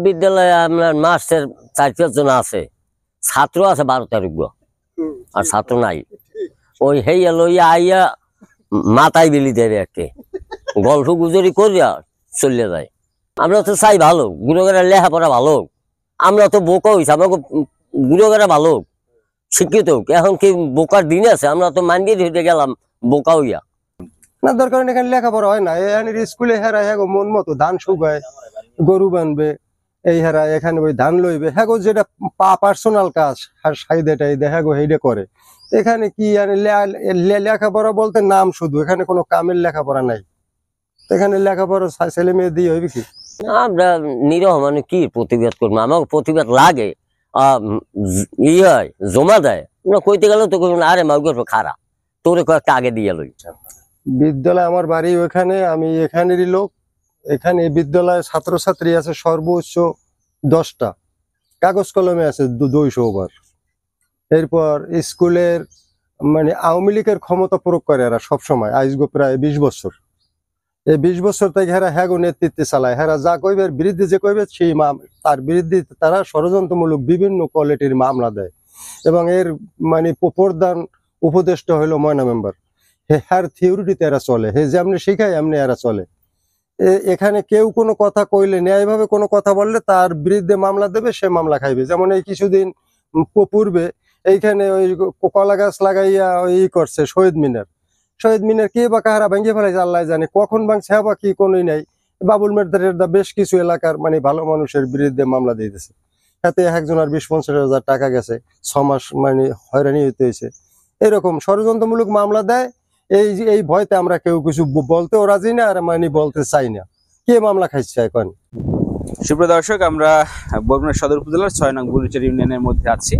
বিদ্যালয়ে আপনার মাস্টার 4-5 জন আছে, ছাত্র আছে 12-13 আর ছাত্র নাই। ওই হেইয়া লইয়া আইয়া মাথায় বিলি দেবে একটা গল্প গুজরি করিয়া চলে যায়। আমরা তো চাই ভালো, গুরুগেরা লেখাপড়া ভালো, আমরা তো বোকা হইছি, আমাকে গুরুগেরা ভালো শিক্ষিত। এখন কি বোকার দিন আছে? আমরা তো মান্ডিয়ে ধুতে গেলাম বোকা হইয়া। না দরকার এখানে লেখাপড়া হয় না, স্কুলে হেরা হ্যাঁ মন মতো ধান শুকায়, গরু বানবে, এই হেরা এখানে ওই ধান লইবে, হ্যাঁ যেটা পার্সোনাল কাজ আর সাইডেটাই দেখা গো সেইটা করে। এখানে কি লেখাপড়া বলতে নাম শুধু, এখানে কোনো কামের লেখাপড়া নাই। এখানে লেখাপড়া ছেলে মেয়ে দিয়ে হইবে কি? আমরা নিরহ মানে কি প্রতিবাদ করবো? আমাকে প্রতিবাদ লাগে, ই হয় জমা দেয়, কইতে গেলে তো আরে মাউগের খারাপ তোরে কয়েকটা আগে দিয়ে লই। বিদ্যালয় আমার বাড়ি ওখানে, আমি এখানেরই লোক। এখানে বিদ্যালয়ে ছাত্রছাত্রী আছে সর্বোচ্চ 10টা, কাগজ কলমে আছে 200 ওভার। এরপর স্কুলের মানে আওয়ামী লীগের ক্ষমতা প্রয়োগ করে এরা সবসময়, আইসগো প্রায় 20 বছর। এই 20 বছর থেকে হেরা হ্যাগো নেতৃত্বে চালায়, হেরা যা কইবে বিরুদ্ধে যে কইবে সেই তার বিরুদ্ধে তারা ষড়যন্ত্রমূলক বিভিন্ন কোয়ালিটির মামলা দেয়। এবং এর মানে প্রধান উপদেষ্টা হইলো ময়না মেম্বার। হ্যার থিওরিটিতে এরা চলে, হে যেমনি শিখায় এমনি এরা চলে। এখানে কেউ কোনো কথা কইলে, ন্যায়ভাবে কোনো কথা বললে তার বিরুদ্ধে মামলা দেবে, সে মামলা খাইবে। যেমন এই কিছুদিন পূর্বে এইখানে ওই কলা গাছ লাগাইয়া ওই করছে শহীদ মিনার কে বা কাহারা ভেঙে ফেলাইছে আল্লাহ জানে, কখন ভাঙছে বা কি কোনোই নাই। বাবুল মেদারের বেশ কিছু এলাকার মানে ভালো মানুষের বিরুদ্ধে মামলা দিতেছে, এতে একজনের 20-50 হাজার টাকা গেছে, 6 মাস মানে হয়রানি হইতে হয়েছে। এরকম ষড়যন্ত্রমূলক মামলা দেয়। এই ভয়তে আমরা কেউ কিছু বলতেও রাজি না, আর মানে বলতে চাই না। কে মামলা খাইছে এখন? সুপ্রিয় দর্শক, আমরা বরগুনা সদর উপজেলার 6 নং বুড়িচর ইউনিয়নের মধ্যে আছি।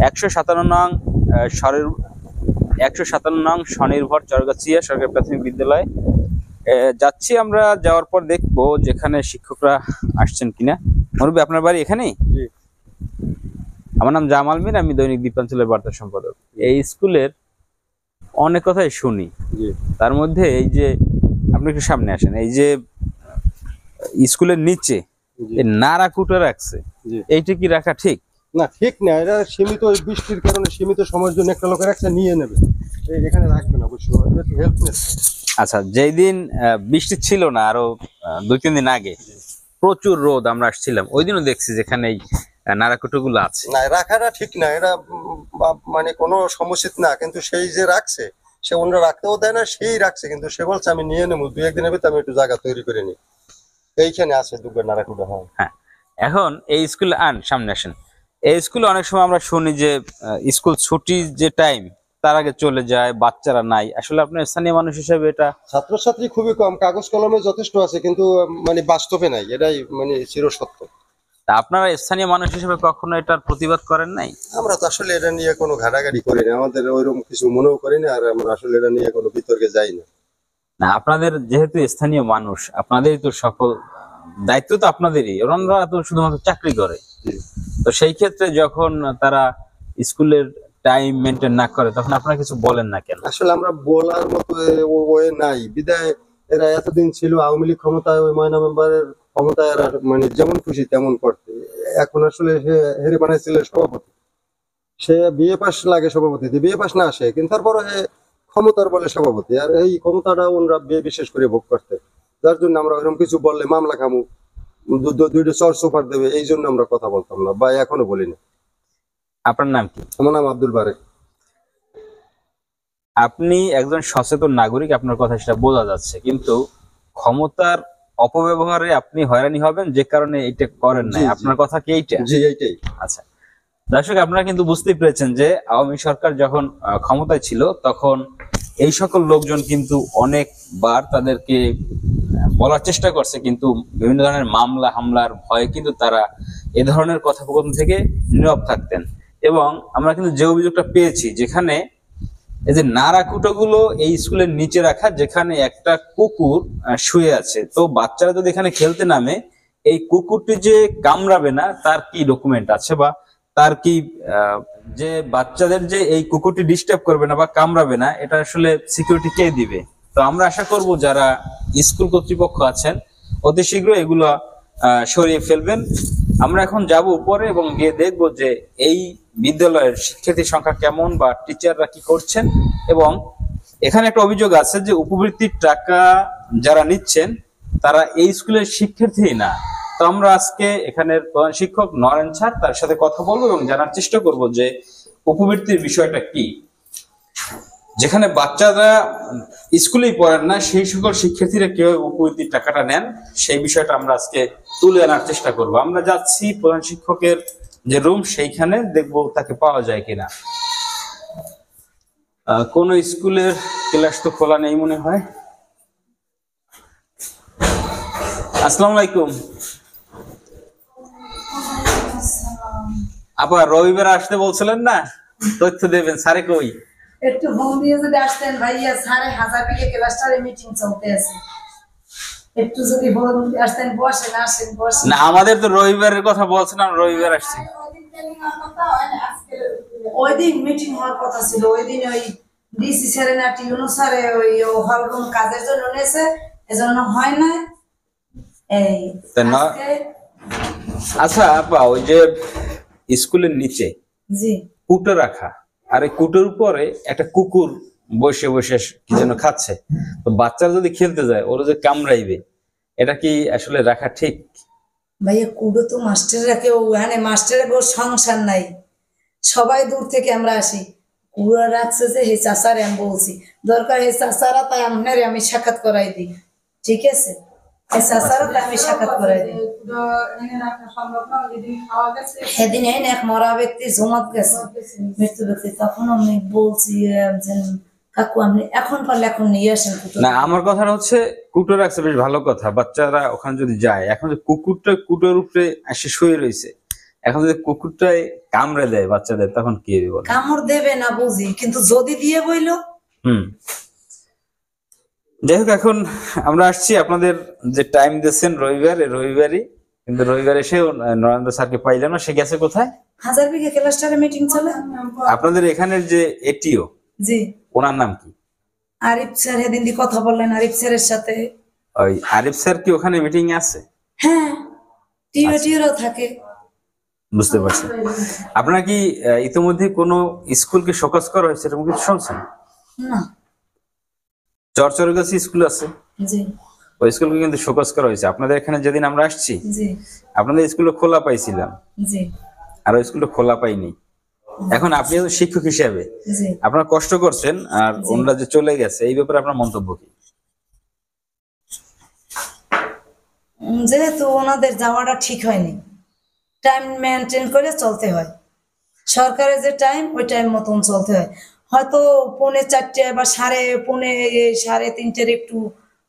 157 নং 157 নং স্বনির্ভর চরগাছিয়া সরকারি প্রাথমিক বিদ্যালয় যাচ্ছি। আমরা যাওয়ার পর দেখবো যেখানে শিক্ষকরা আসছেন কিনা। মুরব্বী, আপনার বাড়ি এখানেই? আমার নাম জামাল মির, আমি দৈনিক দ্বীপাঞ্চলের বার্তা সম্পাদক। এই স্কুলের অনেক কথাই শুনি, তার মধ্যে এই যে আপনি একটু সামনে আসেন, এই যে স্কুলের নিচে নারা কুটে রাখছে, এইটা কি রাখা ঠিক? না, ঠিক না। এটা সীমিত বৃষ্টির কারণে সীমিত সময়ের জন্য একটা লোকের একটা নিয়ে নেবে, এখানে রাখবে না অবশ্যই। আচ্ছা, যেই দিন বৃষ্টি ছিল না, আরো 2-3 দিন আগে প্রচুর রোদ, আমরা আসছিলাম, ওই দিনও দেখছি যেখানে এই নারাকুটো গুলো আছে। না, রাখাটা ঠিক না, এটা মানে কোনো সমস্যা না। কিন্তু সেই যে রাখছে, সে অন্য রাখতেও দেয় না, সেই রাখছে, কিন্তু সে বলছে আমি নিয়ে নেবো 2-1 দিনের ভিতরে, আমি একটু জায়গা তৈরি করে নিই। এইখানে আছে দুটো নারাকুটো। হ্যাঁ, এখন এই স্কুলে সামনে আসেন। এই স্কুলে অনেক সময় আমরা শুনি যে স্কুল ছুটির যে টাইম তার আগে চলে যায়, বাচ্চারা নাই। আসলে আপনার স্থানীয় মানুষ হিসেবে এটা, ছাত্রছাত্রী খুবই কম, কাগজ কলমে যথেষ্ট আছে, কিন্তু মানে বাস্তবে নাই, এটাই মানে চিরসত্য। আপনারা স্থানীয় মানুষ হিসেবে কখনো এটার প্রতিবাদ করেন নাই? আমরা তো আসলে এটা নিয়ে কোনো ঘাটাঘাটি করি না, আমাদের ওইরকম কিছু মনেও করি না, আর আমরা আসলে এটা নিয়ে কোনো বিতর্কে যাই না। না, আপনাদের যেহেতু স্থানীয় মানুষ, আপনাদেরই তো সকল দায়িত্ব, তো আপনাদেরই। ওনারা তো শুধুমাত্র চাকরি করে, তো সেই ক্ষেত্রে যখন তারা স্কুলের টাইম মেনটেন না করে, তখন আপনারা কিছু বলেন না কেন? আসলে আমরা বলার মতো ওয়ে নাই, বিদায় এরা এতদিন ছিল আওয়ামী লীগ ক্ষমতায়, ওই ময়না মেম্বারের ক্ষমতায় এরা মানে যেমন খুশি তেমন করতে। এখন আসলে হেরে বানাইছিল সভাপতি, সে বিএ পাস লাগে সভাপতি, বিএ পাস না আসে, কিন্তু তারপরে ক্ষমতার বলে সভাপতি, আর এই ক্ষমতাটা ওনরা বিশেষ করে ভোগ করতে, যার জন্য আমরা ওইরকম কিছু বললে মামলা খামু, 2টা চর সুপার দেবে, এই জন্য আমরা কথা বলতাম না বা এখনো বলি না। আপনার নাম কি? আমার নাম আব্দুল বারেক। আপনি একজন সচেতন নাগরিক, আপনার কথা সেটা বোঝা যাচ্ছে, কিন্তু ক্ষমতার অপব্যবহারে আপনি হয়রানি হবেন, যে কারণে এটা করেন না। আপনার কথা কি এইটা? জি, এইটাই। আচ্ছা দর্শক, আপনারা কিন্তু বুঝতেই পেরেছেন যে আওয়ামী সরকার যখন ক্ষমতায় ছিল, তখন এই সকল লোকজন কিন্তু অনেকবার তাদেরকে বলার চেষ্টা করছে, কিন্তু বিভিন্ন ধরনের মামলা হামলার ভয়ে কিন্তু তারা এ ধরনের কথোপকথন থেকে নীরব থাকতেন। এবং আমরা কিন্তু যে অভিযোগটা পেয়েছি, যেখানে এই যে নারাকুটো গুলো এই স্কুলের নিচে রাখা, যেখানে একটা কুকুর শুয়ে আছে, তো বাচ্চারা যদি এখানে খেলতে নামে, এই কুকুরটি যে কামড়াবে না তার কি ডকুমেন্ট আছে, বা তার কি যে বাচ্চাদের যে এই কুকুরটি ডিস্টার্ব করবে না বা কামড়াবে না, এটা আসলে সিকিউরিটি কে দিবে? তো আমরা আশা করব যারা স্কুল কর্তৃপক্ষ আছেন অতি শীঘ্র এগুলো সরিয়ে ফেলবেন। আমরা এখন যাব উপরে এবং গিয়ে দেখব যে এই বিদ্যালয়ের শিক্ষার্থীর সংখ্যা কেমন বা টিচাররা কি করছেন। এবং এখানে একটা অভিযোগ আছে যে উপবৃত্তির টাকা যারা নিচ্ছেন তারা এই স্কুলের শিক্ষার্থী না। তো আমরা আজকে এখানের প্রধান শিক্ষক নরেন স্যার তার সাথে কথা বলবো এবং জানার চেষ্টা করব যে উপবৃত্তির বিষয়টা কি। যেখানে বাচ্চারা স্কুলেই পড়েন না সেই সকল শিক্ষার্থীরা কিভাবে উপবৃত্তির টাকাটা নেন সেই বিষয়টা আমরা আজকে তুলে আনার চেষ্টা করব। আমরা যাচ্ছি প্রধান শিক্ষকের যে রুম সেইখানে, দেখবো তাকে পাওয়া যায় কিনা। কোন স্কুলের ক্লাস তো খোলা নেই মনে হয়। আসসালামু আলাইকুম আপা, রবিবার আসতে বলছিলেন না, তথ্য দেবেন। স্যারে কই? একটু ফোন দিয়ে যদি আসতেন ভাইয়া, সাড়ে হাজার বিঘে ক্লাস্টারে মিটিং চলতে আছে, একটু যদি ফোন দিয়ে আসতেন। বসেন, আসেন, বসেন। না, আমাদের তো রবিবারের কথা বলছেন, আমরা রবিবার আসছি। ওই দিন মিটিং হওয়ার কথা ছিল, ওই দিন ওই ডিসি স্যারে না টিউনো স্যারে ওই হল রুম কাজের জন্য নিয়েছে, এজন্য হয় না। এই আচ্ছা আপা, ওই যে স্কুলের নিচে জি কুটো রাখা, আর এই কুটোর উপরে একটা কুকুর বসে বসে কি যেন খাচ্ছে, তো বাচ্চারা যদি খেলতে যায় ওরা যে কামড়াইবে, এটা কি আসলে রাখা ঠিক? ভাইয়া, কুডো তো মাস্টাররা কেউ, হ্যাঁ মাস্টারের কেউ সংসার নাই, সবাই দূর থেকে আমরা আসি। কুড়া রাখছে যে হে চাষারে আমি বলছি, দরকার হে চাষারা তাই আপনারে আমি সাক্ষাৎ করাই দিই, ঠিক আছে? হে চাষারা তাই আমি সাক্ষাৎ করাই দিই। সেদিন এই এক মরা ব্যক্তি জমাত গেছে, মৃত্যু ব্যক্তি, তখন আমি বলছি যে কাকু আপনি এখন পারলে এখন নিয়ে আসেন কুটো। না, আমার কথা হচ্ছে কুটো রাখছে বেশ ভালো কথা, বাচ্চারা ওখানে যদি যায়। এখন যে কুকুরটা কুটোর উপরে এসে শুয়ে রয়েছে, এখন যদি কুকুরটাই কামড়ে দেয় বাচ্চাদের, তখন কি হবে? কামড় দেবে না বুঝি, কিন্তু যদি দিয়ে বইলো। যাই হোক, এখন আমরা আসছি আপনাদের যে টাইম দিয়েছেন রবিবার, রবিবারই, কিন্তু রবিবার এসে নরেন্দ্র স্যারকে পাইলাম না। সে গেছে কোথায়? হাজার বিঘে ক্লাস্টারে মিটিং চলে। আপনাদের এখানের যে এটিও, জি, ওনার নাম কি? আরিফ স্যার, সেদিন দিয়ে কথা বললেন আরিফ স্যারের সাথে। ওই আরিফ স্যার কি ওখানে মিটিং আছে? হ্যাঁ, টিও থাকে। বুঝতে পারছি। আপনারা কি ইতিমধ্যে কোনো স্কুলকে শোকজ করা হয়েছে এরকম কিছু শুনছেন? না। চরচরের কাছে স্কুল আছে, জি, ওই স্কুলকে কিন্তু শোকজ করা হয়েছে। আপনাদের এখানে যেদিন আমরা আসছি, জি, আপনাদের স্কুলে খোলা পাইছিলাম, জি, আর ওই স্কুলটা খোলা পাইনি। এখন আপনি শিক্ষক হিসেবে জি, আপনারা কষ্ট করছেন, আর ওনারা যে চলে গেছে, এই ব্যাপারে আপনার মন্তব্য কি? যেহেতু ওনাদের যাওয়াটা ঠিক হয়নি, টাইম মেনটেন করে চলতে হয়। সরকারের যে টাইম, ওই টাইম মতন চলতে হয়। হয়তো 4:45 বা 3:30 একটু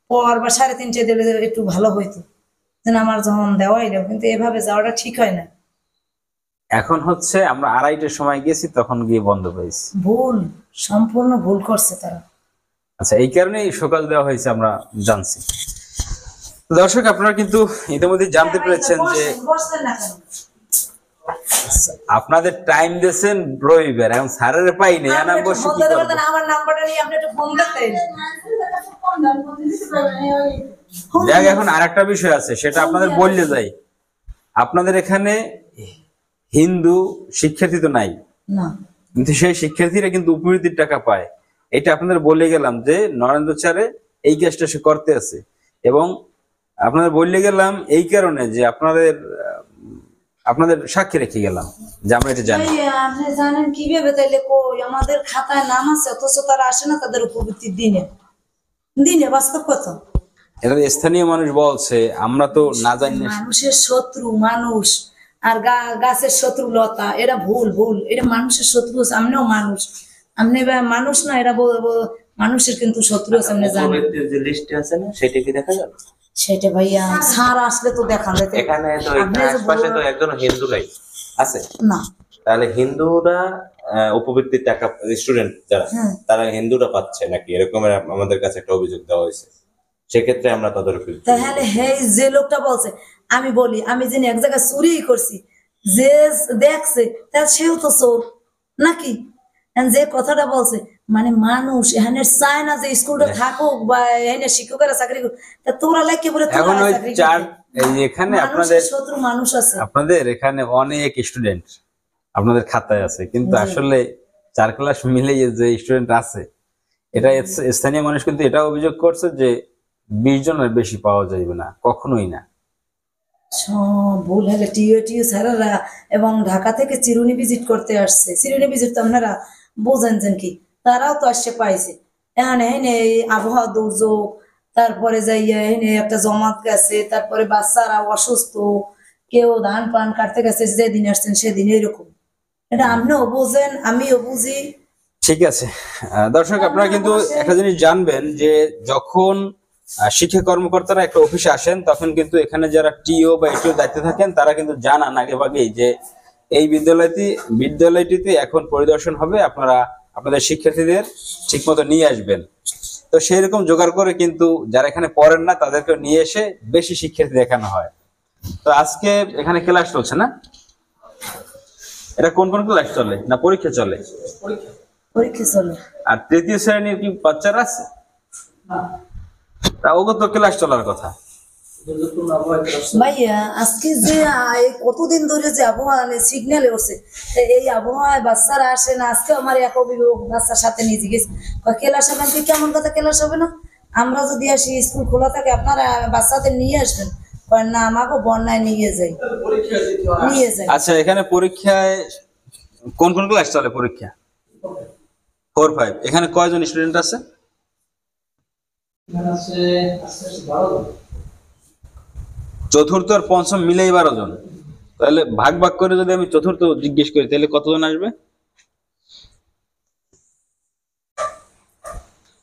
পর বা 3:30 দিলে একটু ভালো হইতো, যেন আমার যখন দেওয়াই দেব, কিন্তু এভাবে যাওয়াটা ঠিক হয় না। এখন হচ্ছে আমরা 2:30টার সময় গেছি, তখন গিয়ে বন্ধ হয়েছে। ভুল, সম্পূর্ণ ভুল করছে তারা। আচ্ছা, এই কারণেই সকাল দেওয়া হয়েছে, আমরা জানছি। দর্শক, আপনারা কিন্তু ইতিমধ্যে জানতে পেরেছেন যে আপনাদের টাইম দিয়েছেন রবিবার, এখন স্যারের পাই নেই। আমার নাম্বারটা নিয়ে আপনি একটু ফোন দিতেন। দেখ, এখন আরেকটা বিষয় আছে, সেটা আপনাদের বললে যাই। আপনাদের এখানে হিন্দু শিক্ষার্থী তো নাই, কিন্তু সেই শিক্ষার্থীরা কিন্তু উপবৃত্তির টাকা পায়। এটা আপনাদের বলে গেলাম যে নরেন্দ্র স্যারে এই কাজটা সে করতে আছে, এবং আপনাদের বললে গেলাম এই কারণে যে আপনাদের সাক্ষী রেখে গেলাম যে আমরা এটা জানি। আপনি জানেন কিভাবে? তাইলে কই আমাদের খাতায় নাম আছে, অথচ তারা আসে না তাদের উপবৃত্তির দিনে দিনে। বাস্তব কথা, এটা স্থানীয় মানুষ বলছে, আমরা তো না জানি। মানুষের শত্রু মানুষ, আর গাছের শত্রু লতা, এটা ভুল ভুল। এটা মানুষের শত্রু, সামনেও মানুষ, আপনি মানুষ না, এটা মানুষের কিন্তু শত্রু আছে। আপনি জানেন যে লিস্টে আছে না, সেটা কি দেখা যাবে? সেটা ভাইয়া স্যার আসলে তো দেখান যেত। এখানে তো আশপাশে তো একজন হিন্দু নাই আছে না, তাহলে হিন্দুরা উপবৃত্তির টাকা, স্টুডেন্ট যারা, তারা হিন্দুরা পাচ্ছে নাকি, এরকম আমাদের কাছে একটা অভিযোগ দেওয়া হয়েছে। সেক্ষেত্রে আমরা তদারকি। তাহলে হে যে লোকটা বলছে, আমি বলি আমি যিনি এক জায়গায় চুরি করছি, যে দেখছে তাহলে সেও তো চোর নাকি? যে কথাটা বলছে, মানে মানুষ এখানে চায় না যে স্কুলটা থাকুক বা এখানে শিক্ষকেরা চাকরি করুক, তা তোরা লাগে বলে এখন ওই এই যে এখানে মানুষের আপনাদের শত্রু মানুষ আছে। আপনাদের এখানে অনেক স্টুডেন্ট আপনাদের খাতায় আছে, কিন্তু আসলে 4 ক্লাস মিলে যে স্টুডেন্ট আছে, এটা স্থানীয় মানুষ কিন্তু এটা অভিযোগ করছে যে 20 জনের বেশি পাওয়া যাবে না, কখনোই না। সব ভুল হলে টিও স্যারেরা এবং ঢাকা থেকে চিরুনি ভিজিট করতে আসছে। চিরুনি ভিজিট তো আপনারা বোঝেন যেন কি, তারাও তো আসছে পাইছে। এখানে হেনে এই আবহাওয়া দুর্যোগ, তারপরে যাইয়া হেনে একটা জমাত গেছে, তারপরে বাচ্চারা অসুস্থ, কেউ ধান পান কাটতে গেছে, যেদিন আসছেন সেদিন এরকম। এটা আপনিও বোঝেন, আমিও বুঝি। ঠিক আছে দর্শক, আপনারা কিন্তু একটা জিনিস জানবেন যে যখন শিক্ষা কর্মকর্তারা একটা অফিসে আসেন, তখন কিন্তু এখানে যারা টিও বা এটিও দায়িত্বে থাকেন তারা কিন্তু জানান আগে ভাগেই যে এই বিদ্যালয়টিতে এখন পরিদর্শন হবে, আপনারা আপনাদের শিক্ষার্থীদের ঠিক মতো নিয়ে আসবেন। তো সেই রকম জোগাড় করে কিন্তু যারা এখানে পড়েন না তাদেরকে নিয়ে এসে বেশি শিক্ষার্থী দেখানো হয়। তো আজকে এখানে ক্লাস চলছে না? এটা কোন কোন ক্লাস চলে না পরীক্ষা চলে? পরীক্ষা চলে। আর 3য় শ্রেণীর কি বাচ্চারা আছে? তা ওগো তো ক্লাস চলার কথা। ভাইয়া আজকে যে কতদিন ধরে যে আবহাওয়া সিগন্যালে উঠছে, এই আবহাওয়ায় বাচ্চারা আসে না। আজকে আমার এক অভিভাবক বাচ্চার সাথে নিয়ে গেছে, ক্লাস হবে না। কেমন কথা ক্লাস হবে না? আমরা যদি আসি স্কুল খোলা থাকে, আপনারা বাচ্চাদের নিয়ে আসবেন। না, আমাকে বন্যায় নিয়ে যাই। আচ্ছা, এখানে পরীক্ষায় কোন কোন ক্লাস চলে? পরীক্ষা 4, 5। এখানে কয়জন স্টুডেন্ট আছে? চতুর্থ আর পঞ্চম মিলেই 12 জন। তাহলে ভাগ ভাগ করে যদি আমি চতুর্থ জিজ্ঞেস করি, তাহলে কতজন আসবে?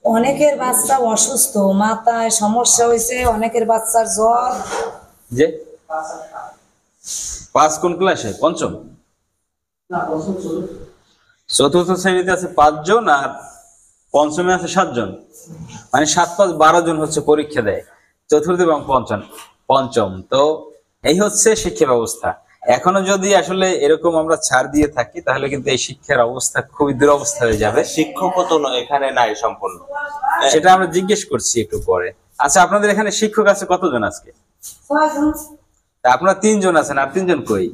অনেকের বাচ্চা অসুস্থ, মাথায় সমস্যা হয়েছে, অনেকের বাচ্চার জ্বর। যে 5 কোন ক্লাসে? পঞ্চম। চতুর্থ শ্রেণীতে আছে 5 জন আর পঞ্চমে আছে 7 জন, মানে 7 5 12 জন হচ্ছে পরীক্ষা দেয় চতুর্থ এবং পঞ্চম। তো এই হচ্ছে শিক্ষা ব্যবস্থা। এখনো যদি আসলে এরকম আমরা ছাড় দিয়ে থাকি, তাহলে কিন্তু এই শিক্ষার অবস্থা খুবই দুরবস্থা হয়ে যাবে। শিক্ষকও তো এখানে নাই সম্পূর্ণ। সেটা আমরা জিজ্ঞেস করছি একটু পরে। আচ্ছা, আপনাদের এখানে শিক্ষক আছে কতজন আজকে? তা আপনারা 3 জন আছেন, আর 3 জন কই?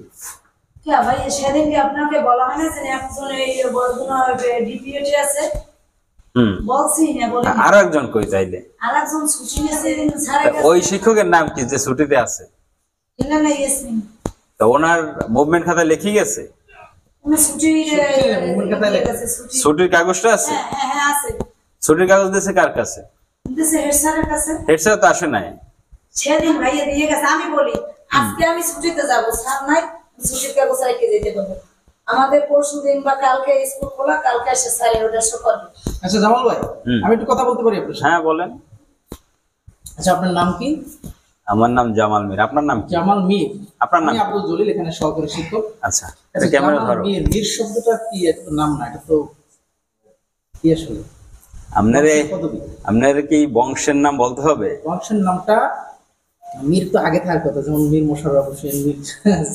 ভাই সেদিন কি আপনাকে বলা হয় না যে একজন এই বরগুনা ডিপিএটি আছে? বলছি না, বলি আর একজন কই চাইলে? আরেকজন ছুটি নিয়েছে স্যার। ওই শিক্ষকের নাম কি যে ছুটিতে আছে? না না, ইয়াসমিন। তো ওনার মুভমেন্ট খাতায় লিখে গেছে? উনি ছুটির ছুটির কাগজটা আছে? হ্যাঁ আছে। ছুটির কাগজ দিয়েছে কার কাছে? দিয়েছে হেড স্যারের কাছে। হেড স্যার তো আসে নাই। সেদিন ভাইয়া দিয়ে গেছে। আমি বলি আজকে আমি ছুটিতে যাব, স্যার নাই, ছুটির কাগজ রেখে যেতে পারবো। আমাদের পরশু দিন বা কালকে স্কুল খোলা, কালকে এসে স্যার ওটা শো করবে। আচ্ছা জামাল ভাই, আমি একটু কথা বলতে পারি আপনার সাথে? হ্যাঁ বলেন। আচ্ছা, আপনার নাম কি? আমার নাম জামাল মির। আপনার নাম কি? জামাল মির। আপনার নাম? আমি আব্দুল জলিল, এখানে সহকারী শিক্ষক। আচ্ছা, এটা ক্যামেরা ধরো। মির শব্দটা কি? এটা তো নাম না, এটা তো কি আসলে? আপনার কি বংশের নাম বলতে হবে? বংশের নামটা মির তো আগে থাকার কথা, যেমন মীর মোশাররফ হোসেন, মীর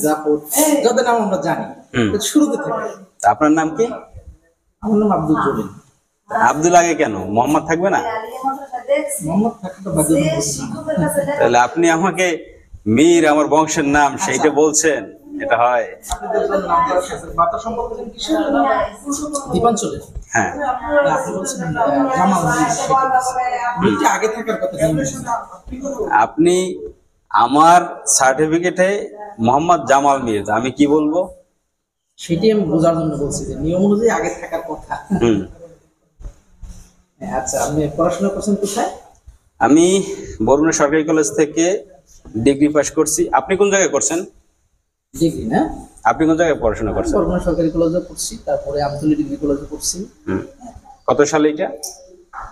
জাফর, যাদের নাম আমরা জানি শুরুতে থাকে। আপনার নাম কি? আমার নাম আব্দুল জলিল। আব্দুল আগে কেন? মোহাম্মদ থাকবে না? মোহাম্মদ থাকতে তো বাধ্য। তাহলে আপনি আমাকে মীর আমার বংশের নাম সেইটা বলছেন, এটা হয়? মাতা সম্পর্কে কিসের? দীপাঞ্চলের। হ্যাঁ। আপনি বলছেন জামাল মির, মিরটা আগে থাকার কথা। আপনি আমার সার্টিফিকেটে মোহাম্মদ জামাল মির, আমি কি বলবো? সেটাই আমি বোঝার জন্য বলছি যে নিয়ম অনুযায়ী আগে থাকার কথা। আচ্ছা, আপনি পড়াশোনা করছেন কোথায়? আমি বরগুনা সরকারি কলেজ থেকে ডিগ্রি পাস করছি। আপনি কোন জায়গায় করছেন? ডিগ্রি না? আপনি কোন জায়গায় পড়াশোনা করছেন? বরগুনা সরকারি কলেজে পড়ছি, তারপরে আমতলী ডিগ্রি কলেজে পড়ছি। কত সালে এটা?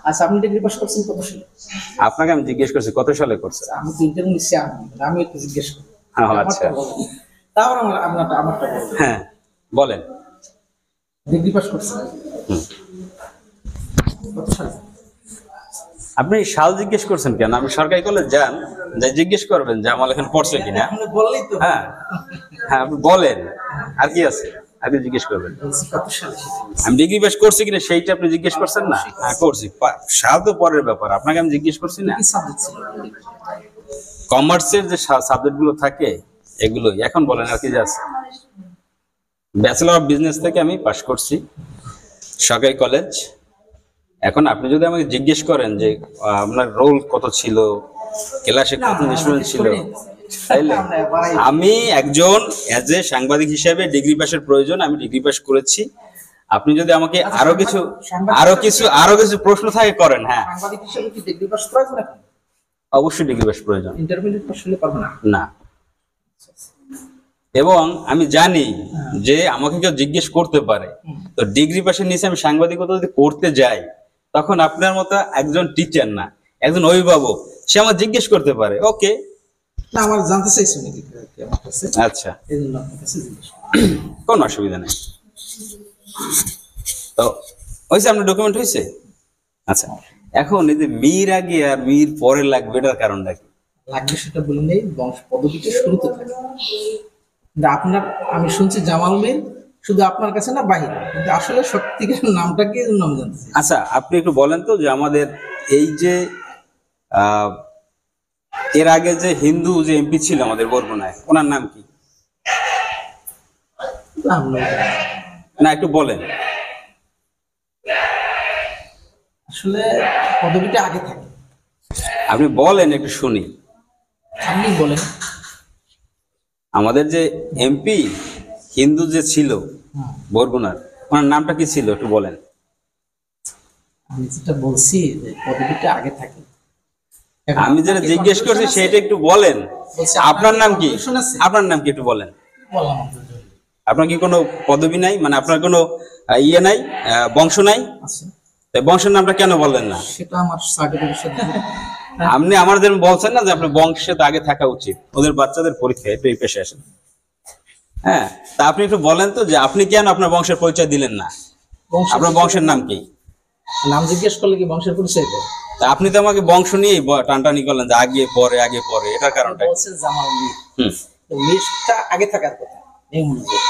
আচ্ছা, আপনি ডিগ্রি পাস করছেন কত সালে? আপনাকে আমি জিজ্ঞেস করছি কত সালে করছেন। আমি তো ইন্টারভিউ নিচ্ছি, আমি একটু জিজ্ঞেস করি। আচ্ছা, তারপর আমারটা হ্যাঁ বলেন। ডিগ্রি পাস করছেন কত সালে? আপনি সাল জিজ্ঞেস করছেন কেন? আমি সরকারি কলেজ যান, যাই জিজ্ঞেস করবেন যে আমার এখানে পড়ছে কিনা। আপনি বললেই তো। হ্যাঁ হ্যাঁ, আপনি বলেন আর কি আছে, আগে জিজ্ঞেস করবেন। কত সালে? আমি ডিগ্রি পাস করছি কিনা সেইটা আপনি জিজ্ঞেস করছেন না? হ্যাঁ করছি। সাল তো পরের ব্যাপার, আপনাকে আমি জিজ্ঞেস করছি না। কি সাবজেক্ট ছিল? কমার্সের যে সাবজেক্ট গুলো থাকে এগুলোই এখন বলেন আর কি যে আছে। ব্যাচেলর অফ বিজনেস থেকে আমি পাশ করছি সরকারি কলেজ। এখন আপনি যদি আমাকে জিজ্ঞেস করেন যে আপনার রোল কত ছিল, ক্লাসে কত স্টুডেন্ট ছিল, তাইলে আমি একজন এজ এ সাংবাদিক হিসেবে ডিগ্রি পাসের প্রয়োজন, আমি ডিগ্রি পাস করেছি। আপনি যদি আমাকে আরো কিছু প্রশ্ন থাকে করেন। হ্যাঁ, সাংবাদিক হিসেবে কি ডিগ্রি পাস প্রয়োজন এখন? অবশ্যই ডিগ্রি পাস প্রয়োজন। ইন্টারমিডিয়েট পাস হলে পারবে না? না। এবং আমি জানি যে আমাকে কেউ জিজ্ঞেস করতে পারে, তো ডিগ্রি পাসের নিচে আমি সাংবাদিকতা যদি করতে যাই, তখন আপনার মতো একজন টিচার না, একজন অভিভাবক, সে আমার জিজ্ঞেস করতে পারে। ওকে, না আমার জানতে চাইছো নাকি আমার কাছে? আচ্ছা, এই জন্য আপনার কাছে জিজ্ঞেস। কোনো অসুবিধা নেই। তো হয়েছে, আপনার ডকুমেন্ট হয়েছে? আচ্ছা, এখন এই যে মির আগে আর মির পরে লাগবে, এটার কারণটা কি? লাগবে সেটা বলি নেই, বংশ পদ্ধতিতে শুরুতে থাকে। কিন্তু আপনার, আমি শুনছি জামাল মির শুধু আপনার কাছে না বাহিরে, কিন্তু আসলে সত্যিকার নামটা কি নাম জানতে চাই। আচ্ছা, আপনি একটু বলেন তো যে আমাদের এই যে এর আগে যে হিন্দু যে এমপি ছিল আমাদের বরগুনায়, ওনার নাম কি? নাম নেই। না, একটু বলেন। আসলে পদবিটা আগে থাকে। আপনি বলেন, একটু শুনি। আপনি বলেন। আমাদের যে এমপি হিন্দু যে ছিল বরগুনার, ওনার নামটা কি ছিল একটু বলেন। আমি যেটা বলছি যে পদবিটা আগে থাকে। আমি যেটা জিজ্ঞেস করছি সেটা একটু বলেন। বলছি, আপনার নাম কি? confusion আছে? আপনার নাম কি একটু বলেন। বললাম আপনার জন্য। আপনার কি কোনো পদবি নাই, মানে আপনার কোনো ইয়ে নাই, বংশ নাই? আচ্ছা, তাই বংশের নামটা কেন বললেন না? সেটা আমার সার্টিফিকেট। আপনি আমাদের বলছেন না যে আপনার বংশে তো আগে থাকা উচিত, ওদের বাচ্চাদের পরীক্ষা একটু এই পেশে আসেন। হ্যাঁ, তা আপনি একটু বলেন তো যে আপনি কেন আপনার বংশের পরিচয় দিলেন না? আপনার বংশের নাম কি? নাম জিজ্ঞেস করলে কি বংশের পরিচয় দেয়? তা আপনি তো আমাকে বংশ নিয়েই টানটানি করলেন যে আগে পরে আগে পরে, এটার কারণটা কি? বলছে জামাল মির। হুম, তো মিরটা আগে থাকার কথা নিয়ম অনুযায়ী।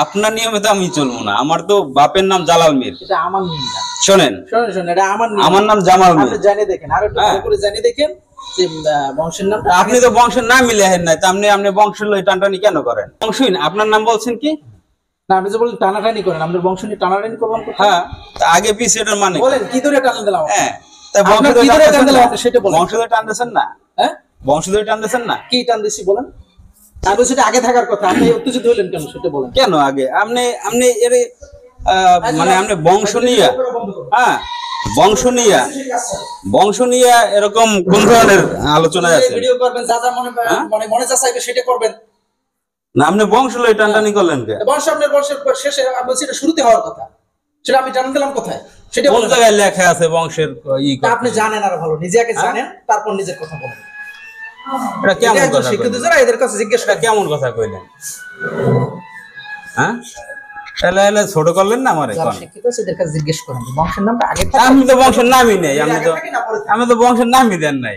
আপনার নিয়মে তো আমি চলবো না। আমার তো বাপের নাম জালাল মির। এটা আমার নিয়ম না। শোনেন, শোনেন শোনেন, এটা আমার নিয়ম। আমার নাম জামাল মির। আপনি জানিয়ে দেখেন, আর একটু ভালো করে জানিয়ে দেখেন যে বংশের নামটা আপনি তো বংশের নাম মিলে হেন নাই, তা আপনি বংশের লই টানটানি কেন করেন? বংশই না, আপনার নাম বলছেন কি? না, আপনি যে বলেন টানাটানি করেন, আপনার বংশ নিয়ে টানাটানি করবেন কোথায়? হ্যাঁ, তা আগে পিছে এটার মানে কি? বলেন কি ধরে টান দিলাম? হ্যাঁ, তা আপনার বংশ কি ধরে টান টানতেছেন দিলাম না? সেটা বলেন। বংশ ধরে টানতেছেন না? হ্যাঁ, বংশ ধরে টানতেছেন না? কি টান দিছি বলেন? তারপর সেটা আগে থাকার কথা, আপনি উত্তেজিত হলেন কেন সেটা বলেন। কেন আগে? আপনি এর মানে আপনি বংশ নিয়ে, হ্যাঁ, বংশ নিয়ে এরকম কোন ধরনের আলোচনা আছে? ভিডিও করবেন, যা যা মনে মনে যা চাইবে সেটা করবেন না, আপনি বংশ লই টানটানি করলেন কে? বংশ, আপনার বংশের শেষে আপনি সেটা শুরুতে হওয়ার কথা, সেটা আমি টান দিলাম কোথায় সেটা কোন বলেন। জায়গায় লেখা আছে বংশের তা আপনি জানেন আরো ভালো, নিজে আগে জানেন তারপর নিজের কথা বলেন। এটা কেমন এটা একজন কথা শিক্ষিত কইলেন? যারা এদের কাছে জিজ্ঞেস এটা করেন। কেমন কথা কইলেন? হ্যাঁ, এলে ছোট করলেন না আমারে? যারা শিক্ষিত আছে এদের কাছে জিজ্ঞেস করেন যে বংশের নামটা আগে থাকে। আমি তো বংশের নামই নেই, আগে থাকে না পরে থাকে? আমি তো বংশের নামই দেন নাই।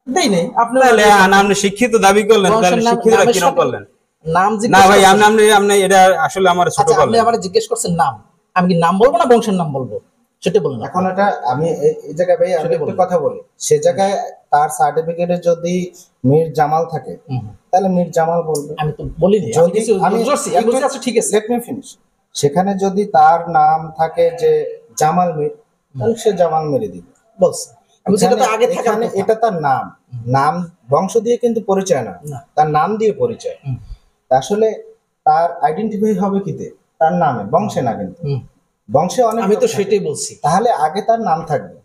দেই নেই আপনি। তাহলে আপনি শিক্ষিত দাবি করলেন, তাহলে শিক্ষিতরা কিরকম করলেন? নাম না জিজ্ঞেস ভাই, করছেন। আপনি এটা আসলে আমার ছোট আচ্ছা, আপনি করলেন। আমার জিজ্ঞেস করছেন নাম, আমি কি নাম বলবো না বংশের নাম বলবো সেটা বলুন। এখন এটা আমি এই জায়গায় ভাই আমি একটা কথা বলি, সে জায়গায় তার সার্টিফিকেটে যদি মীর জামাল থাকে তাহলে মীর জামাল বলবে। আমি তো বলিনি, যদি আমি আচ্ছা ঠিক আছে, লেট মি ফিনিশ, সেখানে যদি তার নাম থাকে যে জামাল মীর তাহলে সে জামাল মেরে দিবে বলছে। আমি সেটা তো আগে থাকার এখানে কথা। এটা তার নাম, নাম বংশ দিয়ে কিন্তু পরিচয় না, না। তার নাম দিয়ে পরিচয়। তা আসলে তার আইডেন্টিফাই হবে কিতে? তার নামে, বংশে না। কিন্তু বংশে অনেক আমি লোক তো থাকে। সেটাই বলছি। তাহলে আগে তার নাম থাকবে।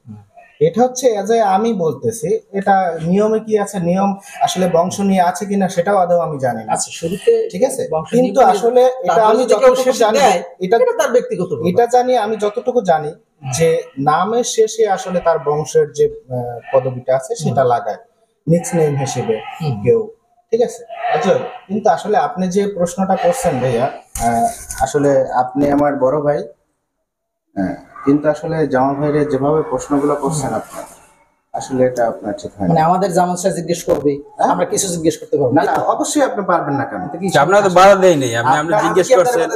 এটা হচ্ছে যে আমি বলতেছি এটা নিয়মে কি আছে, নিয়ম আসলে বংশ নিয়ে আছে কিনা সেটাও আদৌ আমি জানি না। আচ্ছা, শুরুতে ঠিক আছে, বংশ কিন্তু নিয়ে আসলে এটা তারপরে আমি যদি কেউ যতটুকু শেষে জানি, দেয়, এটা এটা তার ব্যক্তিগত ব্যাপার। এটা জানি, আমি যতটুকু জানি যে নামের শেষে আসলে তার বংশের যে পদবিটা আছে সেটা লাগায় নিক্স নেম হিসেবে কেউ। ঠিক আছে, আচ্ছা, কিন্তু আসলে আপনি যে প্রশ্নটা করছেন ভাইয়া, আসলে আপনি আমার বড় ভাই, কিন্তু আসলে জামা ভাইরে যেভাবে প্রশ্নগুলো করছেন আপনার, আসলে এটা আপনার ঠিক হয় না। মানে আমাদের জামান সাহেব জিজ্ঞেস করবে, আমরা কিছু জিজ্ঞেস করতে পারবো না না, অবশ্যই আপনি পারবেন না কেন? আপনারা তো বাধা দেই নাই, আপনি জিজ্ঞেস করছেন।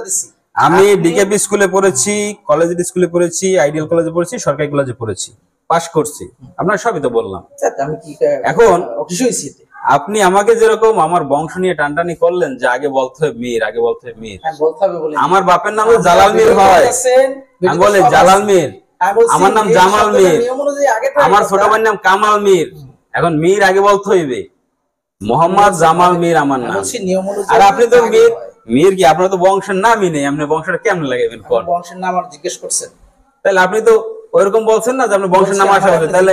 আমি ডিকেপি স্কুলে পড়েছি, কলেজ স্কুলে পড়েছি, আইডিয়াল কলেজে পড়েছি, সরকারি কলেজে পড়েছি। পাশ করছি, আপনার সবই তো বললাম। আচ্ছা, আমি কি এখন অফিস হয়েছি এতে? আপনি আমাকে যেরকম আমার বংশ নিয়ে টানটানি করলেন যে আগে বলতে হবে মীর, আগে বলতে হবে মীর। হ্যাঁ, বলতে হবে বলে আমার বাপের নাম হলো জালাল মীর হয়, আমি বলি জালাল মীর। আমার নাম জামাল মীর, আমার ছোট ভাইয়ের নাম কামাল মীর। এখন মীর আগে বলতে হইবে, মোহাম্মদ জামাল মীর আমার নাম। আর আপনি তো মীর, মীর কি আপনার তো বংশের নামই নেই, আপনি বংশটা কেমন লাগাবেন কোন? বংশের নাম আর জিজ্ঞেস করছেন, তাহলে আপনি তো ওইরকম বলছেন না যে আপনি বংশের নাম আসা হবে, তাহলে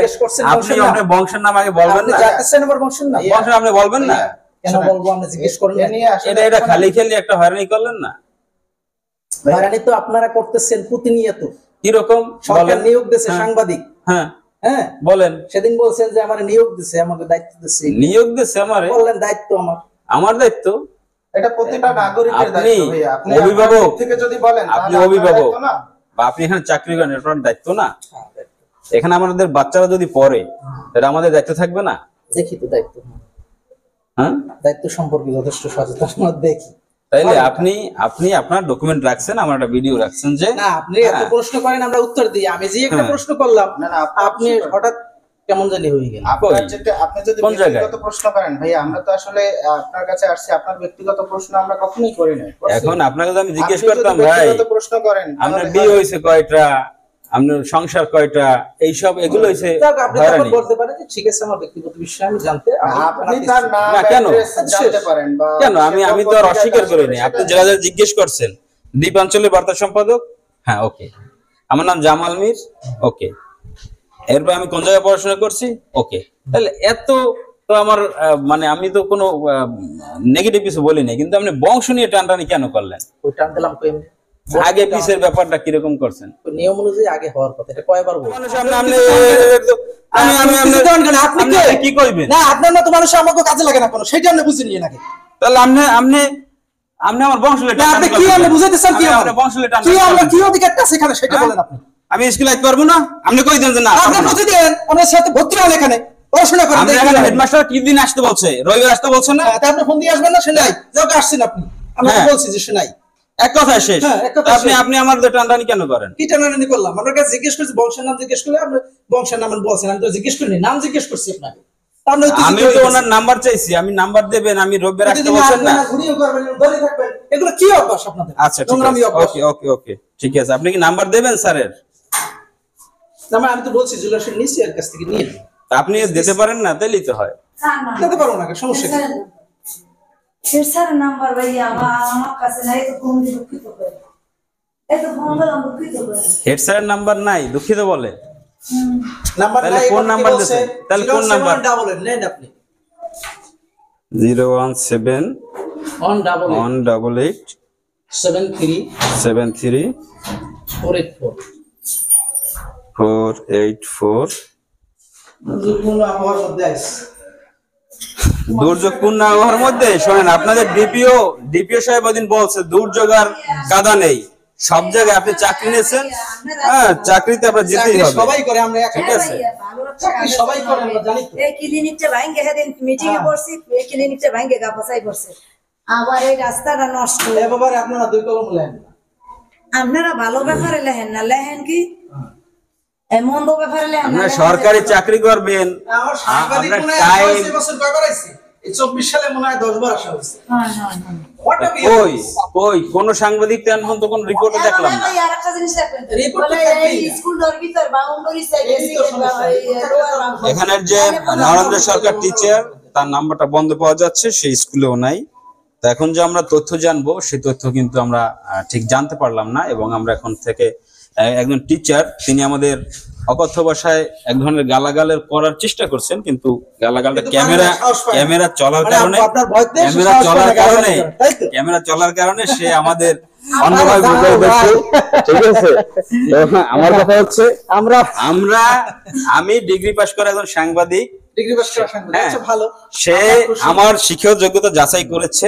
আপনি আপনার বংশের নাম আগে বলবেন না? জানতেছেন আমার বংশের নাম? বংশের আপনি বলবেন না? কেন বলবো? আপনি জিজ্ঞেস করেন না। এটা খালি খেলি একটা হয়রানি করলেন না? হয়রানি তো আপনারা করতেছেন প্রতিনিয়ত। কিরকম? সরকার নিয়োগ দিয়েছে সাংবাদিক, হ্যাঁ হ্যাঁ বলেন। সেদিন বলছেন যে আমার নিয়োগ দিয়েছে, আমাকে দায়িত্ব দিয়েছে। নিয়োগ দিয়েছে আমারে? বললেন দায়িত্ব আমার। আমার দায়িত্ব? এটা প্রতিটা নাগরিকের আপনি দায়িত্ব ভাইয়া। আপনি অভিভাবক আপনার দিক থেকে যদি বলেন, আপনি তাহলে আপনার অভিভাবক দায়িত্ব না? বা আপনি এখানে চাকরি করেন, এটা আপনার দায়িত্ব না? এখানে আমাদের বাচ্চারা যদি পড়ে এটা আমাদের দায়িত্ব থাকবে না? দেখি তো দায়িত্ব, হ্যাঁ দায়িত্ব সম্পর্কে যথেষ্ট সচেতন আমরা দেখি। তাইলে আপনি আপনার ডকুমেন্ট রাখছেন, আমার একটা ভিডিও রাখছেন যে না, আপনি এত প্রশ্ন করেন আমরা উত্তর দিই। আমি যে একটা প্রশ্ন করলাম, না, না, আপনি হঠাৎ কেমন জানি হয়ে গেল। আপনি যদি কোন জায়গায়? ব্যক্তিগত প্রশ্ন করেন ভাইয়া, আমরা তো আসলে আপনার কাছে আসছি, আপনার ব্যক্তিগত প্রশ্ন আমরা কখনোই করি না। এখন আপনাকে যদি আমি জিজ্ঞেস আপনি যদি করতাম ভাই ব্যক্তিগত প্রশ্ন করেন, আপনার তাহলে বিয়ে হয়েছে কয়টা, আপনার সংসার কয়টা, এইসব এগুলো হয়েছে যাক, আপনি তখন হয়রানি। বলতে পারেন যে ঠিক আছে আমার ব্যক্তিগত বিষয় আমি জানতে, আপনি তার নাম না, কেন? address জানতে পারেন বা কেন? আমি তো আর অস্বীকার করিনি। আপনি যারা যারা জিজ্ঞেস করছেন, দ্বীপাঞ্চলের বার্তা সম্পাদক, হ্যাঁ ওকে। আমার নাম জামাল মীর, ওকে। এরপর আমি কোন জায়গায় পড়াশোনা করছি, ওকে। তাহলে এত তো আমার মানে আমি তো কোনো নেগেটিভ কিছু বলি নাই, কিন্তু আপনি বংশ নিয়ে টানটানি কেন করলেন? ওই টান দিলাম কই এমনি? আগে পিছের ব্যাপারটা কিরকম করছেন? ওই নিয়ম অনুযায়ী আগে হওয়ার কথা, এটা কয়বার বলবো? আপনি কি কইবেন? না, আপনার মতো মানুষ আমাকে কাজে লাগে না কোনো, সেটা আপনি বুঝে নিয়ে নাকি? তাহলে আপনি আমার বংশলে না, আপনি কি আপনি বুঝাইতে চান কি? আমার বংশলে টান। কি আমরা কি অধিকারটা আছে এখানে সেটা বলেন আপনি। আমি স্কুলে আইতে পারবো না? আপনি কই দেন যে না? আপনি প্রতিদিন আমাদের সাথে ভর্তি হন এখানে, পড়াশোনা করেন। আমাদের এখানে হেডমাস্টার কি দিন আসতে বলছে? রবিবার আসতে বলছে না? তা আপনি ফোন দিয়ে আসবেন না? শোনাই যাও, আসছেন আপনি, আমি হ্যাঁ। বলছি যে শোনাই। এক কথা শেষ। হ্যাঁ, এক কথা আপনি শেষ। আপনি আমার টানটানি কেন করেন? কি টানাটানি করলাম? আপনার কাছে জিজ্ঞেস করছি, বংশের নাম জিজ্ঞেস করলে আপনি বংশের নাম বলছেন, আমি তো জিজ্ঞেস করিনি, নাম জিজ্ঞেস করছি আপনাকে। আপনি তো আমি তো ওনার নাম্বার চাইছি, আমি নাম্বার দেবেন, আমি রবিবার আসতে প্রতিদিন বলছেন আসবেন না? না, ঘুরিয়ে করবেন, ধরে থাকবেন, এগুলো কি অভ্যাস আপনাদের? আচ্ছা ঠিক নোংরামি আছে, অভ্যাস। ওকে ওকে ওকে ঠিক আছে। আপনি কি নাম্বার দেবেন স্যারের? না, আমি তো বলছি জুলাসের নিচে এর কাছ থেকে নিয়ে নিন। তা আপনি দিতে পারেন না, তাইলেই তো হয়। দিতে পারবো না, সমস্যা কি? স্যার নাম্বার ভাইয়া আমার কাছে নাই, তো ফোন দিয়ে দুঃখিত করে, এত ফোন দিলাম দুঃখিত করে। হেড স্যারের নাম্বার নাই, দুঃখিত বলে। নাম্বার তাহলে নাই, কোন এবার কি নাম্বার বলছে? দিতেন? তাহলে কোন 07 নাম্বার? ডাবল নেন আপনি। 017 1 ডাবল 188 73 73 484। 484। দুর্গুণ আবহাওয়ার মধ্যে আইস। দুর্যোগপূর্ণ আবহাওয়ার মধ্যে শোনেন, আপনাদের ডিপিও সাহেব ওদিন বলছে দুর্যোগ আর কাদা নেই, সব জায়গায় আপনি চাকরি নিয়েছেন, হ্যাঁ চাকরিতে আপনার যেতেই হবে। সবাই করে, আমরা এক ঠিক আছে। চাকরি সবাই করে, আমরা জানি তো। এই ক্লিনিকটা ভাঙ্গে সেদিন মিটিং এ পড়ছি, এই ক্লিনিকটা ভাঙ্গে গা পচাই পড়ছে, আবার এই রাস্তাটা নষ্ট। এ ব্যাপারে আপনারা দুই কলম লেন। আপনারা ভালো ব্যাপারে লেহেন না, লেহেন কি এমন ব্যাপারে লেহেন না? আপনার সরকারি চাকরি করবেন, আমার সাংবাদিক আপনার মনে হয় টাইম 22 বছর কয়বার আইছে? এই 24 সালে মনে হয় 10 বার আসা হয়েছে। হ্যাঁ, হ্যাঁ, হ্যাঁ। What a কই কই কোন সাংবাদিক তেমন তো কোন রিপোর্টে দেখলাম না। এই আরেকটা জিনিস দেখবেন তো, রিপোর্ট বলে থাকবেই এই না। স্কুল দর ভিতর বাউন্ডারি সাইড এই তো সমস্যা, লোয়ার বাউন্ডারি। এখানের যে নরেন্দ্র সরকার টিচার, তার নাম্বারটা বন্ধ পাওয়া যাচ্ছে, সেই স্কুলেও নাই। তো এখন যে আমরা তথ্য জানবো, সেই তথ্য কিন্তু আমরা ঠিক জানতে পারলাম না, এবং আমরা এখন থেকে একজন টিচার, তিনি আমাদের অকথ্য ভাষায় এক ধরনের গালাগালের করার চেষ্টা করছেন, কিন্তু গালাগালটা কিন্তু ক্যামেরা চলার মানে কারণে আপনার ভয়তে সে ক্যামেরা সাহস চলার পায় না কারণে গালাগাল করার, তাই তো? ক্যামেরা চলার কারণে সে আমাদের অন্যভাবে দাঁড়াও বুঝাই ভাই। দিচ্ছে। ঠিক আছে, তো আমার কথা হচ্ছে আমরা আমি ডিগ্রি পাস করা একজন সাংবাদিক, ডিগ্রি পাস করা সাংবাদিক, হ্যাঁ। আচ্ছা ভালো। সে আমার শিক্ষক যোগ্যতা যাচাই করেছে।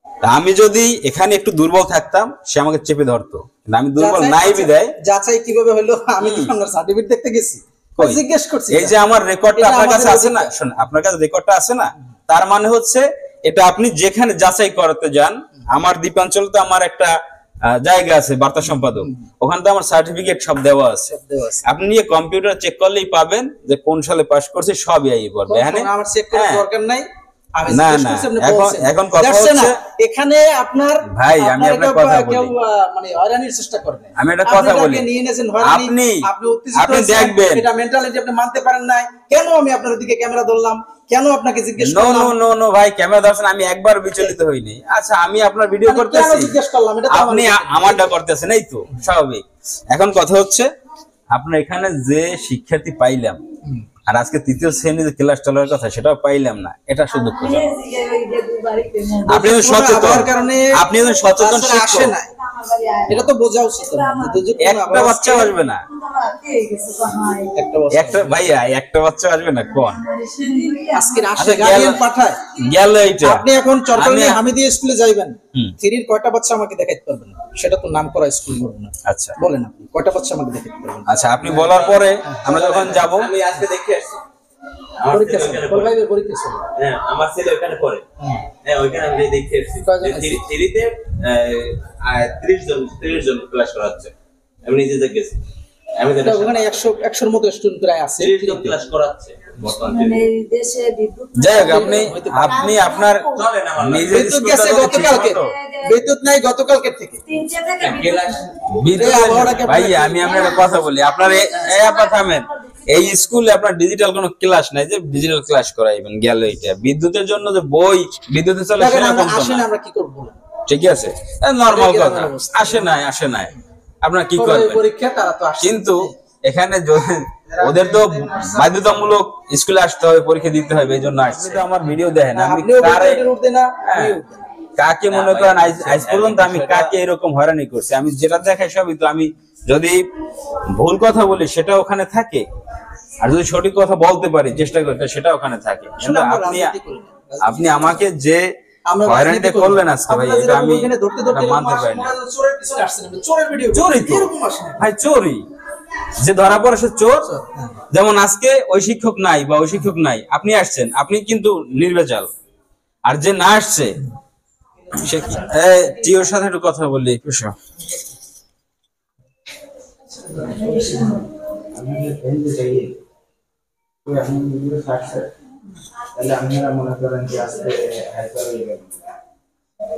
তা আমি যদি এখানে একটু দুর্বল থাকতাম, সে আমাকে চেপে ধরতো, কিন্তু আমি দুর্বল নাই বিদায়। যাচাই কিভাবে হলো? আমি তো আপনার সার্টিফিকেট দেখতে গেছি, কই? জিজ্ঞেস করছি। এই যে আমার রেকর্ডটা এটা আপনার কাছে আমাদের আছে না, অধিকার। শোন, আপনার কাছে রেকর্ডটা আছে না, তার মানে হচ্ছে এটা আপনি যেখানে যাচাই করতে যান, আমার দ্বীপাঞ্চল তো আমার একটা জায়গা আছে বার্তা সম্পাদক, ওখানে তো আমার সার্টিফিকেট সব দেওয়া আছে। আপনি নিয়ে কম্পিউটার চেক করলেই পাবেন যে কোন সালে পাস করছে, সবই আই পড়বে। এখানে আমার চেক করার হ্যাঁ। দরকার নাই। আমি না জিজ্ঞেস না করছি, আপনি এখন বলছেন। এখন কথা দেখছেন না, হচ্ছে এখানে আপনার ভাই, আমি আপনার আপনার কেউ- কথা কেউ, বলি। মানে হয়রানির চেষ্টা করেন। আমি একটা কথা আপনি বলি, তাকে নিয়ে এনেছেন হয়রানি, আপনি উত্তেজিত আপনি হয়েছেন, দেখবেন এটা মেন্টালিটি আপনি মানতে পারেন নাই। কেন আমি আপনার দিকে ক্যামেরা ধরলাম, কেন আপনাকে জিজ্ঞেস নো করলাম, নো নো নো ভাই, ক্যামেরা দর্শন আমি একবার বিচলিত হইনি। আচ্ছা আমি আপনার ভিডিও আমি কেন করতেছি, জিজ্ঞেস করলাম, এটা তো আমার আপনি বিষয়। আমারটা করতেছেন, এই তো স্বাভাবিক। এখন কথা হচ্ছে আপনার এখানে যে শিক্ষার্থী পাইলাম, আর আজকে তৃতীয় শ্রেণীর ক্লাস চলার কথা সেটাও পাইলাম না, এটা শুধু দুঃখজনক। আপনি তো সচেতন, আবহাওয়ার কারণে আপনি তো সচেতন বাচ্চারা আসে শিক্ষক। না, এটা তো বোঝা উচিত। কিন্তু যে কোনো একটা আবহাওয়া বাচ্চা আসবে না, একটা বাচ্চা একটা ভাইয়া একটা বাচ্চা আসবে না কোন? আজকে আসে, আচ্ছা, গার্ডিয়ান গেল- পাঠায়। গেল এইটা। আপনি এখন চরকালি আমি- হামিদিয়া স্কুলে যাইবেন, হুম। 3 এর কয়টা বাচ্চা আমাকে দেখাইতে পারবেন? সেটা তো নাম করা স্কুল বলবো না। আচ্ছা বলেন আপনি কয়টা বাচ্চা আমাকে দেখাইতে পারবেন? আচ্ছা, আপনি বলার পরে আমরা যখন যাব, আমি আজকে দেখে আসছি, আমার পরীক্ষা ছেলে ছিল, ওখানে বল পড়ে। ভাই পরীক্ষা ছিল। হ্যাঁ, আমার ছেলে ওখানে পড়ে। হ্যাঁ, ওইখানে আমি দেখে আসছি। কয়জন আছে? 3 30 জন ক্লাস করা হচ্ছে। আমি নিজে দেখেছি। আমি এটা ওখানে 100 এর মতো স্টুডেন্ট প্রায় আছে। 30 জন ক্লাস করাচ্ছে বর্তমানে। মানে এই দেশে বিদ্যুৎ যাই হোক, আপনি আপনার চলেন আমার নিজের বিদ্যুৎ গেছে স্কুলটা তো ঠিক গতকালকে, মতো। বিদ্যুৎ নাই গতকালকে থেকে। 3 থেকে ক্লাস বিদ্যুতের- এই আবহাওয়াটাকে ভাই আপনারা আমি আপনাকে কথা বলি, আপনার আপা থামেন। এই স্কুলে আপনার ডিজিটাল কোনো ক্লাস নাই যে ডিজিটাল ক্লাস করাইবেন, গেল এইটা। বিদ্যুতের জন্য যে বই বিদ্যুতে চলে দেখেন, সেরকম আমরা তো আসেন, না। আমরা কি করব বলেন? ঠিক আছে, নরমাল এটাই কথা। গ্রামের অবস্থা। আসে নাই আপনার কি সবাই করবেন? পরীক্ষা, তারা তো আসে। কিন্তু এখানে ওদের তো বাধ্যতামূলক স্কুলে আসতে হবে, পরীক্ষা দিতে হবে, এই জন্য আসছে। তো আমার ভিডিও দেখেন, আমি আপনিও কারে বিদ্যুতের উঠতে না, হ্যাঁ, আমিও উঠতে না। কাকে মনে করেন আজ পর্যন্ত আমি কাকে এরকম হয়রানি করছি? আমি যেটা দেখাই সবই তো, আমি যদি ভুল কথা বলি সেটা ওখানে থাকে, আর যদি সঠিক কথা বলতে পারি চেষ্টা করতে সেটা ওখানে থাকে। কিন্তু আমরা আপনি রাজনীতি করি না। আপনি আমাকে যে আমরা হয়রানিটা রাজনীতি করি না। করলেন আজকে ভাই, আপনারা এটা যেরকম আমি ওইখানে ধরতে ধরতে এটা মানতে পারি না। আপনারা চোরের পিছনে আসছেন, আপনি চোরের ভিডিও চোরই তো এরকম আসে না। ভাই, চোরই। যে ধরা পড়ে সে চোর। যেমন আজকে ওই শিক্ষক নাই বা ওই শিক্ষক নাই, আপনি আসছেন, আপনি কিন্তু নির্ভেজাল। আর যে না আসছে সে কি? টিওর সাথে একটু কথা বললি কুশো।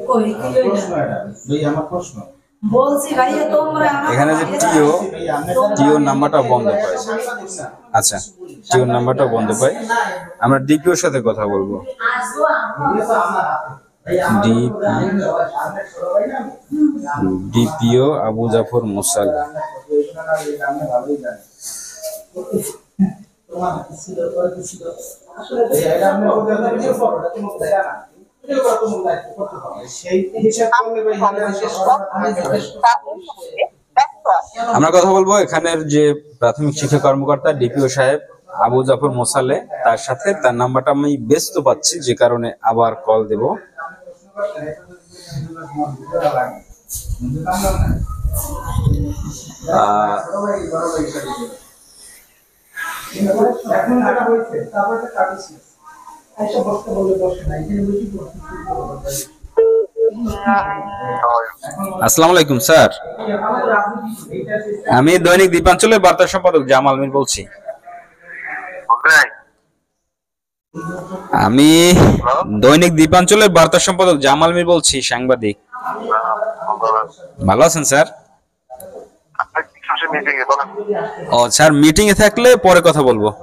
কই কি হইলো? বলছি ভাইয়া তোমরা আমার এখানে যে টিওর নাম্বারটা বন্ধ পাই। আচ্ছা, টিওর নাম্বারটা বন্ধ পাই। আমরা ডিপিওর সাথে কথা বলবো। ডিপিও আবু জাফর মুসাল। আমরা কথা বলবো এখানের যে প্রাথমিক শিক্ষা কর্মকর্তা ডিপিও সাহেব আবু জাফর মোসালে, তার সাথে। তার নাম্বারটা আমি ব্যস্ত পাচ্ছি, যে কারণে আবার কল দেব। আসসালামু আলাইকুম স্যার, আমি দৈনিক দ্বীপাঞ্চলের বার্তা সম্পাদক জামাল মির বলছি। আমি দৈনিক দ্বীপাঞ্চলের বার্তা সম্পাদক জামাল মির বলছি, সাংবাদিক। ভালো আছেন স্যার? ও স্যার, মিটিং এ থাকলে পরে কথা বলবো।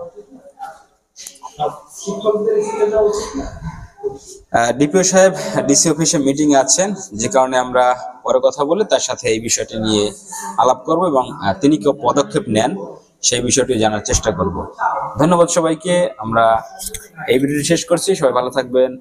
ডিপিও সাহেব ডিসি অফিসে মিটিং এ আছেন, যে কারণে আমরা পরে কথা বলে তার সাথে এই বিষয়টি নিয়ে আলাপ করব এবং তিনি কি পদক্ষেপ নেন সেই বিষয়টি জানার চেষ্টা করব। ধন্যবাদ সবাইকে। আমরা এই ভিডিওটি শেষ করছি, সবাই ভালো থাকবেন।